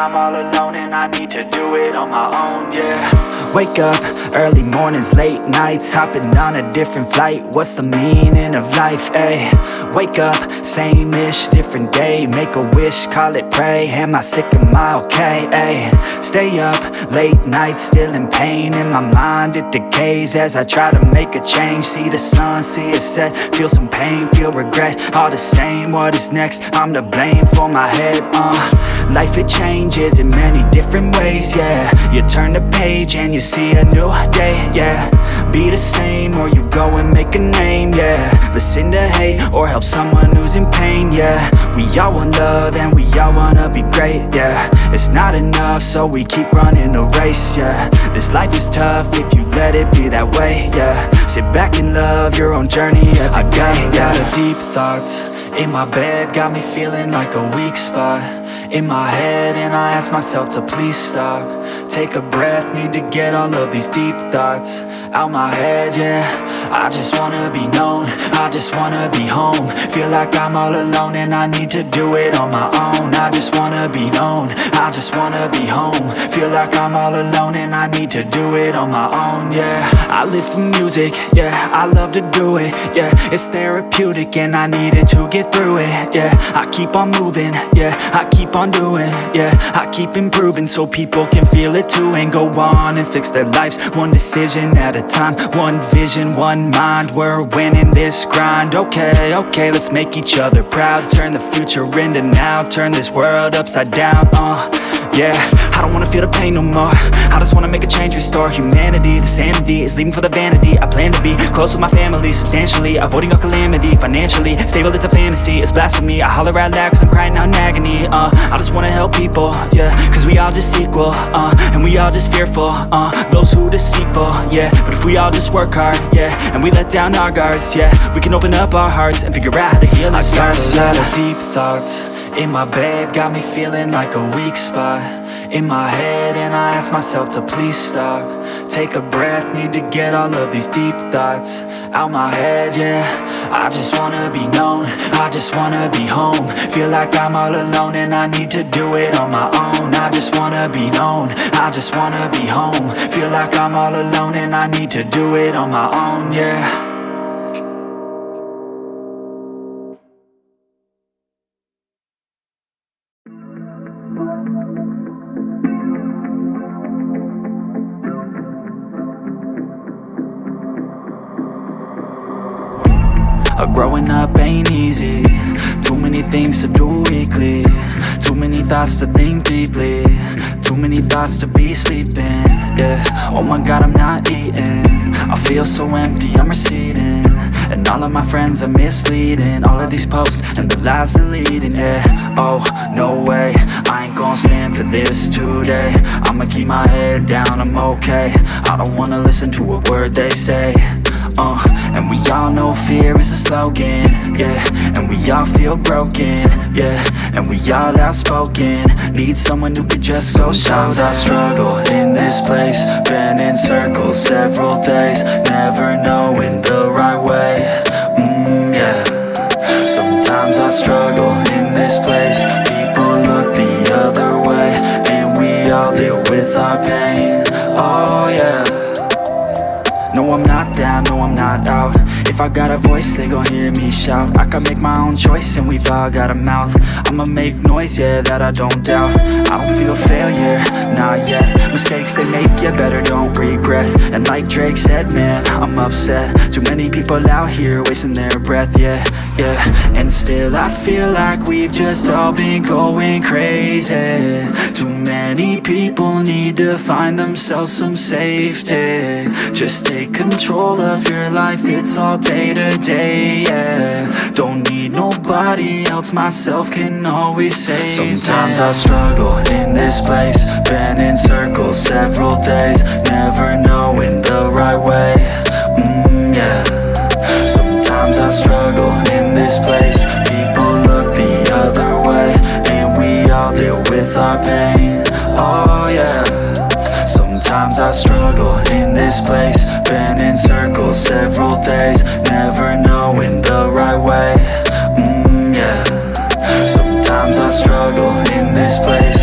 I'm all alone and I need to do it on my own, yeah. Wake up, early mornings, late nights, hopping on a different flight. What's the meaning of life, ayy? Wake up, same-ish, different day. Make a wish, call it pray. Am I sick, am I okay, ayy? Stay up, late nights, still in pain. In my mind it decays as I try to make a change. See the sun, see it set, feel some pain, feel regret. All the same, what is next? I'm to blame for my head, Life it changes in many different ways, yeah. You turn the page and you see a new day, yeah. Be the same or you go and make a name, yeah. Listen to hate or help someone who's in pain, yeah. We all want love and we all wanna be great, yeah. It's not enough so we keep running the race, yeah. This life is tough if you let it be that way, yeah. Sit back and love your own journey every day. I got a lot of deep thoughts in my bed, got me feeling like a weak spot in my head, and I ask myself to please stop. Take a breath, need to get all of these deep thoughts out my head, yeah. I just wanna be known, I just wanna be home. Feel like I'm all alone and I need to do it on my own. I just wanna be known, I just wanna be home. Feel like I'm all alone and I need to do it on my own, yeah. I live for music, yeah, I love to do it, yeah. It's therapeutic and I need it to get through it, yeah. I keep on moving, yeah, I keep on doing, yeah. I keep improving so people can feel it too, and go on and fix their lives one decision at a time. One vision, one mind, we're winning this grind. Okay, okay, let's make each other proud. Turn the future into now, turn this world upside down, yeah. I don't wanna feel the pain no more, I just wanna make a change, restore humanity. The sanity is leaving for the vanity. I plan to be close with my family, substantially avoiding all calamity. Financially stable, it's a fantasy, it's blasphemy. I holler out loud cause I'm crying out in agony, I just wanna help people, yeah. Cause we all just equal, and we all just fearful, those who deceitful, yeah. But if we all just work hard, yeah, and we let down our guards, yeah, we can open up our hearts and figure out how to heal our scars. I got a lot of deep thoughts in my bed, got me feeling like a weak spot in my head, and I ask myself to please stop. Take a breath, need to get all of these deep thoughts out my head, yeah. I just wanna be known, I just wanna be home. Feel like I'm all alone and I need to do it on my own. I just wanna be known, I just wanna be home. Feel like I'm all alone and I need to do it on my own, yeah. Growing up ain't easy, too many things to do weekly, too many thoughts to think deeply, too many thoughts to be sleeping, yeah. Oh my god, I'm not eating, I feel so empty, I'm receding, and all of my friends are misleading. All of these posts and the lives they're leading, yeah. Oh, no way, I ain't gon' stand for this today. I'ma keep my head down, I'm okay. I don't wanna listen to a word they say. And we all know fear is a slogan, yeah. And we all feel broken, yeah. And we all outspoken, need someone who could just go. Sometimes I struggle in this place, been in circles several days, never knowing the right way, yeah. Sometimes I struggle in this place, people look the other way, and we all deal with our pain, oh yeah. No, I'm not down, no, I'm not out. If I got a voice, they gon' hear me shout. I can make my own choice and we've all got a mouth. I'ma make noise, yeah, that I don't doubt. I don't feel failure, not yet. Mistakes they make, you better don't regret. And like Drake said, man, I'm upset. Too many people out here wasting their breath, yeah, yeah. And still I feel like we've just all been going crazy. Too many people need to find themselves some safety. Just take control of your life, it's all day to day, yeah. Don't need nobody else, myself can always save. Sometimes I struggle in this place, been in circles several days, never knowing the right way, yeah. Sometimes I struggle in this place, people look the other way, and we all deal with our pain, oh yeah. Sometimes I struggle in this place, been in circles several days, never knowing the right way, yeah. Sometimes I struggle in this place,